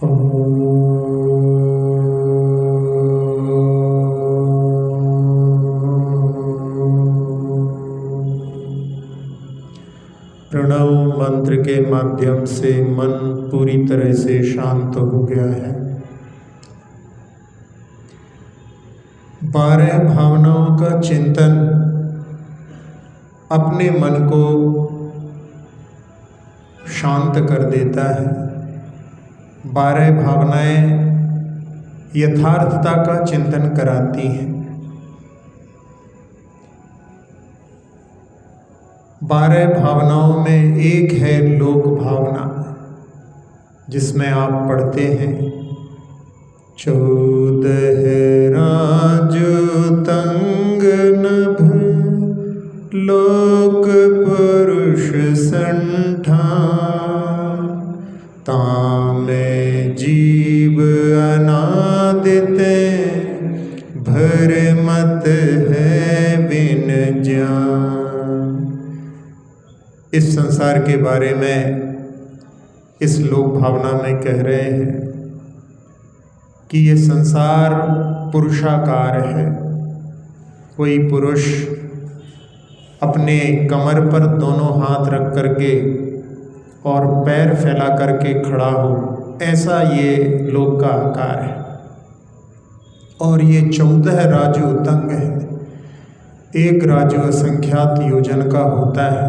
प्रणव मंत्र के माध्यम से मन पूरी तरह से शांत हो गया है। 12 भावनाओं का चिंतन अपने मन को शांत कर देता है। 12 भावनाएं यथार्थता का चिंतन कराती हैं। 12 भावनाओं में एक है लोक भावना, जिसमें आप पढ़ते हैं 14 राजू तंग नभ लोक पुरुष संठा तामे जीव अनादिते भर मत है बिन ज्ञान। इस संसार के बारे में इस लोक भावना में कह रहे हैं कि ये संसार पुरुषाकार है। कोई पुरुष अपने कमर पर दोनों हाथ रख करके और पैर फैला करके खड़ा हो, ऐसा ये लोक का आकार है। और ये 14 राजू तंग है। एक राजू असंख्यात योजन का होता है।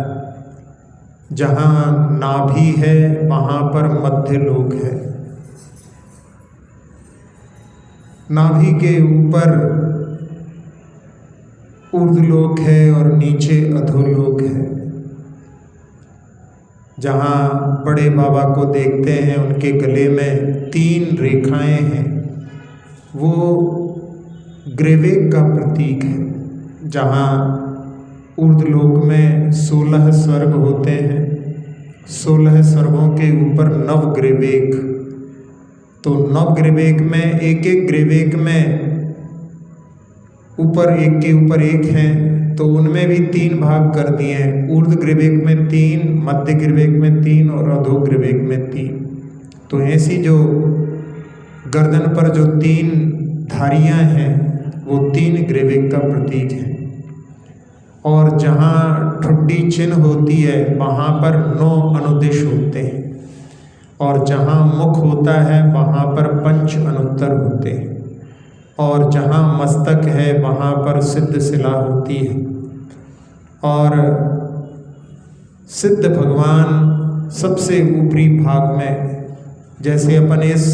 जहाँ नाभि है वहाँ पर मध्य लोक है। नाभि के ऊपर ऊर्ध्वलोक है और नीचे अधोलोक है। जहाँ बड़े बाबा को देखते हैं उनके गले में 3 रेखाएं हैं, वो ग्रेवेक का प्रतीक है। जहाँ ऊर्ध्वलोक में 16 स्वर्ग होते हैं, 16 स्वर्गों के ऊपर 9 ग्रेवेक। तो 9 ग्रेवेक में एक ग्रेवेक में ऊपर एक के ऊपर एक हैं, तो उनमें भी 3 भाग कर दिए हैं। ऊर्ध्व ग्रेवेक में 3, मध्य ग्रेवेक में 3 और अधो ग्रेवेक में 3। तो ऐसी जो गर्दन पर जो 3 धारियां हैं वो 3 ग्रेवेक का प्रतीक है। और जहाँ ठुड्डी चिन्ह होती है वहाँ पर 9 अनुदिश होते हैं। और जहाँ मुख होता है वहाँ पर 5 अनुत्तर होते हैं। और जहाँ मस्तक है वहाँ पर सिद्ध शिला होती है। और सिद्ध भगवान सबसे ऊपरी भाग में, जैसे अपन इस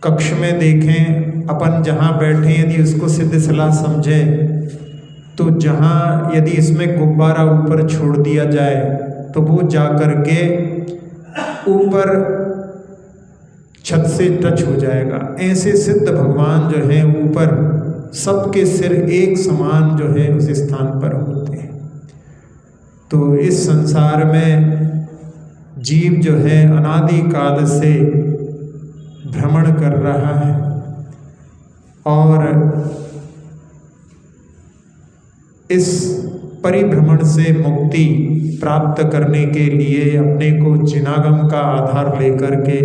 कक्ष में देखें, अपन जहाँ बैठे यदि उसको सिद्ध शिला समझें, तो जहाँ यदि इसमें गुब्बारा ऊपर छोड़ दिया जाए तो वो जा कर के ऊपर छत से टच हो जाएगा। ऐसे सिद्ध भगवान जो हैं ऊपर सबके सिर एक समान जो है उस स्थान पर होते हैं। तो इस संसार में जीव जो है अनादि काल से भ्रमण कर रहा है और इस परिभ्रमण से मुक्ति प्राप्त करने के लिए अपने को जिनागम का आधार लेकर के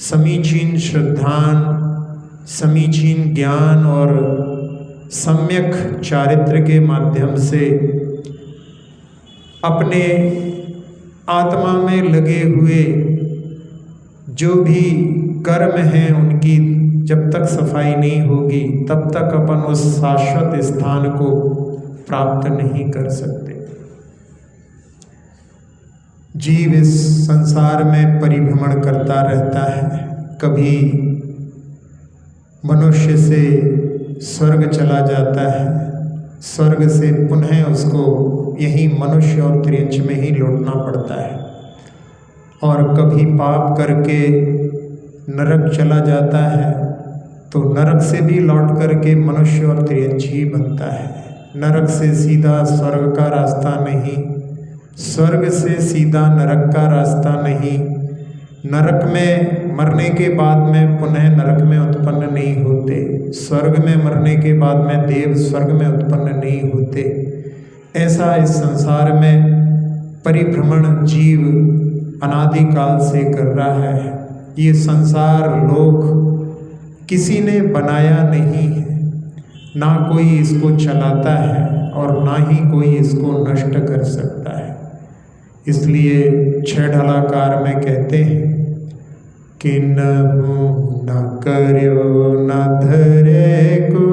समीचीन श्रद्धान, समीचीन ज्ञान और सम्यक चारित्र के माध्यम से अपने आत्मा में लगे हुए जो भी कर्म हैं उनकी जब तक सफाई नहीं होगी तब तक अपन उस शाश्वत स्थान को प्राप्त नहीं कर सकते। जीव इस संसार में परिभ्रमण करता रहता है। कभी मनुष्य से स्वर्ग चला जाता है, स्वर्ग से पुनः उसको यही मनुष्य और त्रियंच में ही लौटना पड़ता है। और कभी पाप करके नरक चला जाता है तो नरक से भी लौट करके मनुष्य और त्रियंच ही बनता है। नरक से सीधा स्वर्ग का रास्ता नहीं, स्वर्ग से सीधा नरक का रास्ता नहीं। नरक में मरने के बाद में पुनः नरक में उत्पन्न नहीं होते, स्वर्ग में मरने के बाद में देव स्वर्ग में उत्पन्न नहीं होते। ऐसा इस संसार में परिभ्रमण जीव अनादिकाल से कर रहा है। ये संसार लोक किसी ने बनाया नहीं है, ना कोई इसको चलाता है और ना ही कोई इसको नष्ट कर सकता है। इसलिए छह ढलाकार में कहते हैं कि न कर्यो न धरे को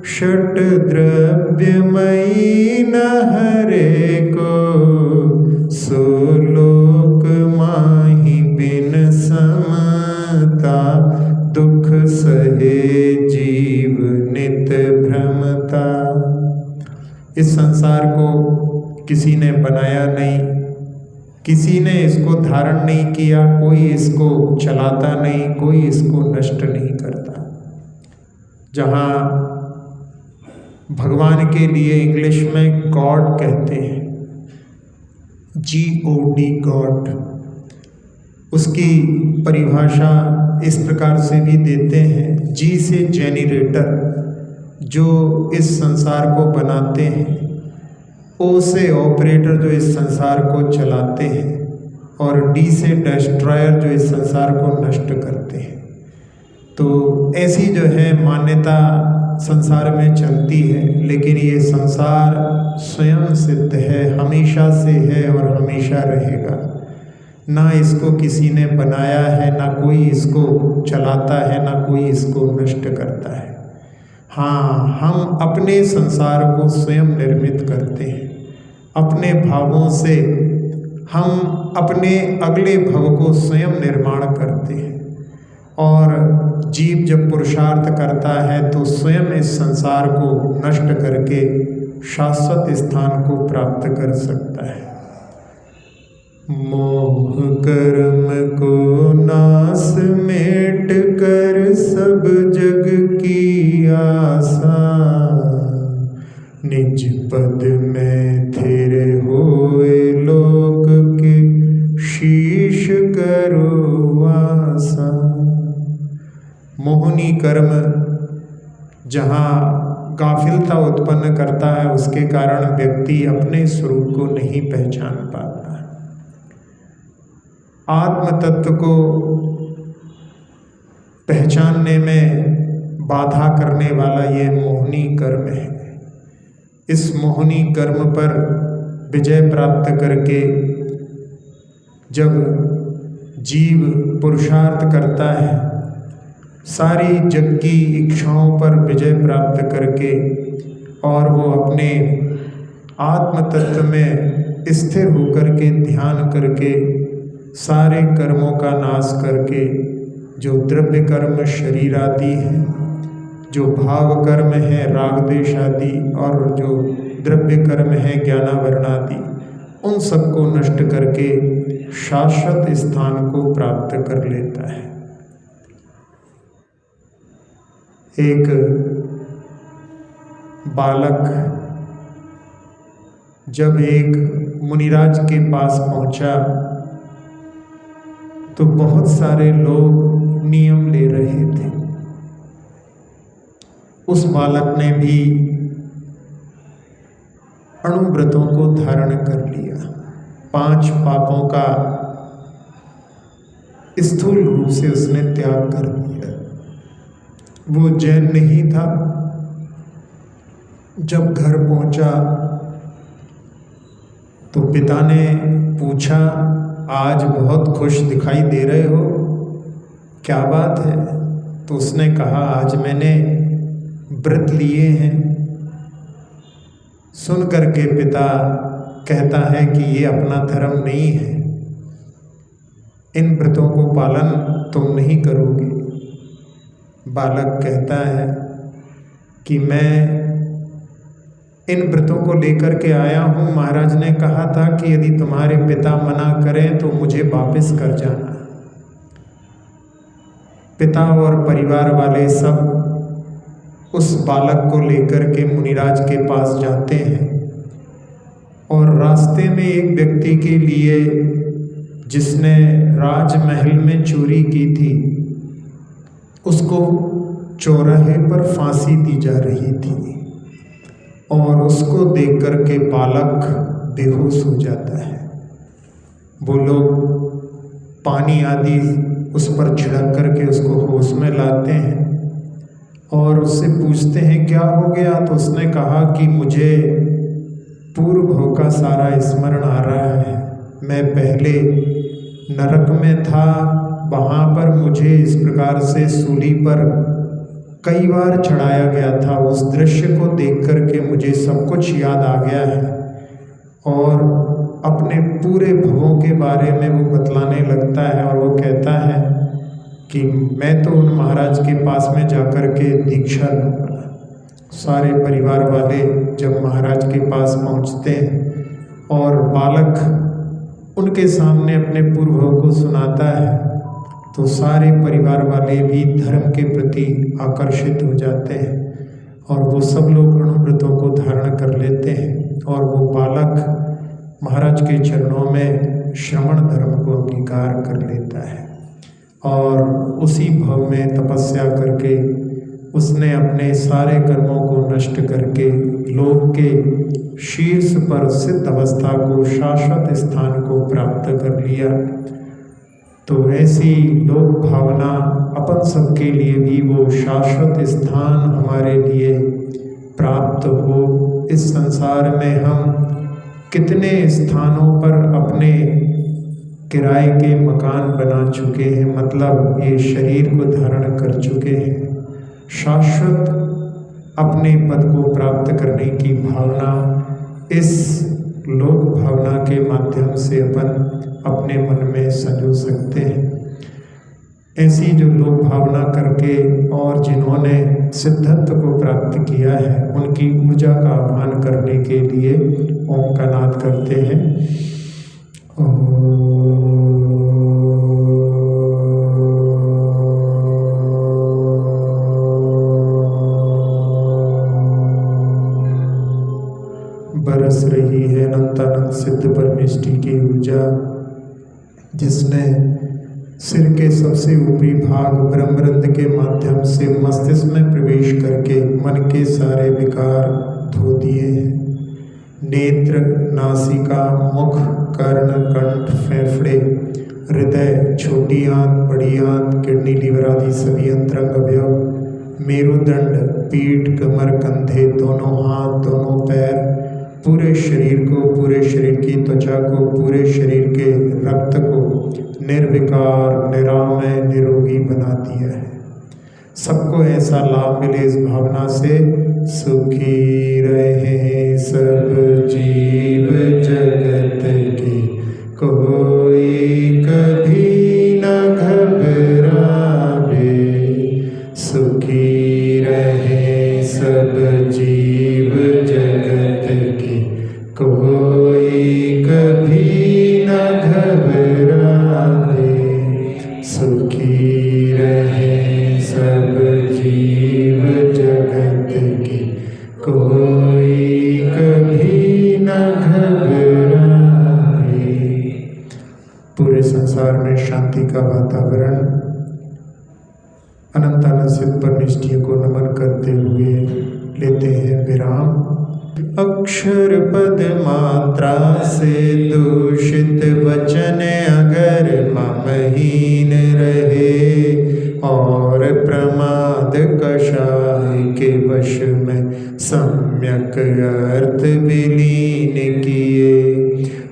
षट द्रव्यमयी न हरे को सो लोक माहि बिन समता दुख सहे जीव नित भ्रमता। इस संसार को किसी ने बनाया नहीं, किसी ने इसको धारण नहीं किया, कोई इसको चलाता नहीं, कोई इसको नष्ट नहीं करता। जहाँ भगवान के लिए इंग्लिश में गॉड कहते हैं, GOD गॉड, उसकी परिभाषा इस प्रकार से भी देते हैं, G से जेनरेटर जो इस संसार को बनाते हैं, O से ऑपरेटर जो इस संसार को चलाते हैं, और D से डिस्ट्रॉयर जो इस संसार को नष्ट करते हैं। तो ऐसी जो है मान्यता संसार में चलती है, लेकिन ये संसार स्वयं सिद्ध है, हमेशा से है और हमेशा रहेगा। ना इसको किसी ने बनाया है, ना कोई इसको चलाता है, ना कोई इसको नष्ट करता है। हाँ, हम अपने संसार को स्वयं निर्मित करते हैं। अपने भावों से हम अपने अगले भव को स्वयं निर्माण करते हैं, और जीव जब पुरुषार्थ करता है तो स्वयं इस संसार को नष्ट करके शाश्वत स्थान को प्राप्त कर सकता है। मोह कर्म को नाश मेट कर सब जग की आशा, निज पद में थिर होए लोक के शीश करो आशा। मोहनी कर्म जहाँ गाफिलता उत्पन्न करता है, उसके कारण व्यक्ति अपने स्वरूप को नहीं पहचान पाता। आत्म तत्व को पहचानने में बाधा करने वाला ये मोहनी कर्म है। इस मोहनी कर्म पर विजय प्राप्त करके जब जीव पुरुषार्थ करता है, सारी जग की इच्छाओं पर विजय प्राप्त करके, और वो अपने आत्म तत्व में स्थिर होकर के ध्यान करके सारे कर्मों का नाश करके, जो द्रव्य कर्म शरीर आदि है, जो भाव कर्म है राग द्वेष आदि, और जो द्रव्य कर्म है ज्ञानावरण आदि, उन सबको नष्ट करके शाश्वत स्थान को प्राप्त कर लेता है। एक बालक जब एक मुनिराज के पास पहुंचा तो बहुत सारे लोग नियम ले रहे थे। उस बालक ने भी अणुव्रतों को धारण कर लिया, 5 पापों का स्थूल रूप से उसने त्याग कर दिया। वो जैन नहीं था। जब घर पहुंचा तो पिता ने पूछा, आज बहुत खुश दिखाई दे रहे हो, क्या बात है? तो उसने कहा, आज मैंने व्रत लिए हैं। सुन करके पिता कहता है कि ये अपना धर्म नहीं है, इन व्रतों को पालन तुम नहीं करोगे। बालक कहता है कि मैं इन व्रतों को लेकर के आया हूँ, महाराज ने कहा था कि यदि तुम्हारे पिता मना करें तो मुझे वापस कर जाना। पिता और परिवार वाले सब उस बालक को लेकर के मुनिराज के पास जाते हैं, और रास्ते में एक व्यक्ति के लिए जिसने राजमहल में चोरी की थी, उसको चौराहे पर फांसी दी जा रही थी, और उसको देख कर के बालक बेहोश हो जाता है। वो लोग पानी आदि उस पर छिड़क करके उसको होश में लाते हैं और उससे पूछते हैं क्या हो गया। तो उसने कहा कि मुझे पूर्व भव का सारा स्मरण आ रहा है। मैं पहले नरक में था, वहाँ पर मुझे इस प्रकार से सूली पर कई बार चढ़ाया गया था। उस दृश्य को देख करके मुझे सब कुछ याद आ गया है और अपने पूरे भवों के बारे में वो बतलाने लगता है और वो कहता है कि मैं तो उन महाराज के पास में जाकर के दीक्षा लूँगा। सारे परिवार वाले जब महाराज के पास पहुँचते हैं और बालक उनके सामने अपने पूर्वों को सुनाता है तो सारे परिवार वाले भी धर्म के प्रति आकर्षित हो जाते हैं और वो सब लोग अणुव्रतों को धारण कर लेते हैं और वो बालक महाराज के चरणों में श्रमण धर्म को अंगीकार कर लेता है और उसी भव में तपस्या करके उसने अपने सारे कर्मों को नष्ट करके लोक के शीर्ष पर सिद्ध अवस्था को, शाश्वत स्थान को प्राप्त कर लिया। तो ऐसी लोक भावना अपन सबके लिए भी वो शाश्वत स्थान हमारे लिए प्राप्त हो। इस संसार में हम कितने स्थानों पर अपने किराए के मकान बना चुके हैं, मतलब ये शरीर को धारण कर चुके हैं। शाश्वत अपने पद को प्राप्त करने की भावना इस लोक भावना के माध्यम से अपन अपने मन में संजो सकते हैं। ऐसी जो लोक भावना करके और जिन्होंने सिद्धत्व को प्राप्त किया है उनकी ऊर्जा का आह्वान करने के लिए ओम का नाद करते हैं। बरस रही है अनंतानंद सिद्ध परमेष्टि की ऊर्जा, जिसने सिर के सबसे ऊपरी भाग ब्रह्मरंध्र के माध्यम से मस्तिष्क में प्रवेश करके मन के सारे विकार धो दिए हैं। नेत्र, नासिका, मुख, कर्ण, कंठ, फेफड़े, हृदय, छोटी आंत, बड़ी आंत, किडनी, लीवर आदि सभी अंतरंग अवयव, मेरुदंड, पीठ, कमर, कंधे, दोनों हाथ, दोनों पैर, पूरे शरीर को, पूरे शरीर की त्वचा को, पूरे शरीर के रक्त को निर्विकार, निरामय, निरोगी बना दिया है। सबको ऐसा लाभ मिले इस भावना से। सुखी रहे सब जीव जगत के, कोई कभी न घबरावे। सुखी रहे सब जीव जगत के, कोई कभी न घबरावे। सुखी रहे सब जीव जगत के, कोई कभी न घबरावे। पूरे संसार में शांति का वातावरण अनंतानंद सिद्ध परमेष्ठियों को नमन करते हुए लेते हैं विराम। अक्षर पद मात्रा से दूषित वचन अगर ममहीन रहे और प्रमाद कषाय के वश में सम्यक अर्थ विलीन किए।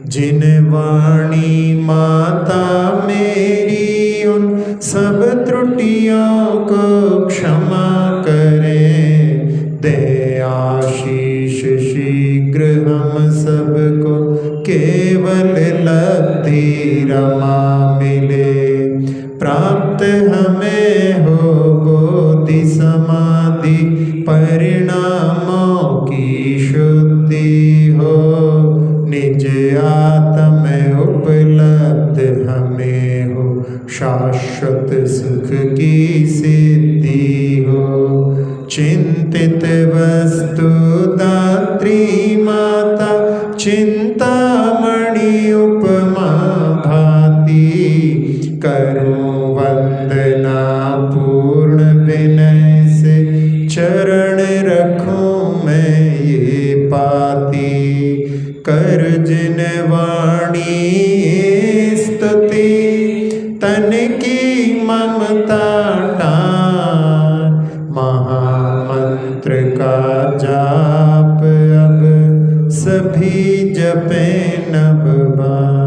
जिन वाणी माता मेरी उन सब त्रुटियों को क्षमा करें। दे आशीष शीघ्र हम सबको केवल लब्धि रमा मिले। प्राप्त हमें हो बोधि समाधि परिणामों की शुद्धि हो। निज आत्म उपलब्ध हमें हो शाश्वत सुख की सिद्धि हो। चिंतित वस्तु दात्री माता चिंतामणि उपमा भाती। करूं वंदना पूर्ण विनय से चरण रखूं मैं ये पाती। कर जिन वाणी स्तुति तन की सभी जपे नव बाण।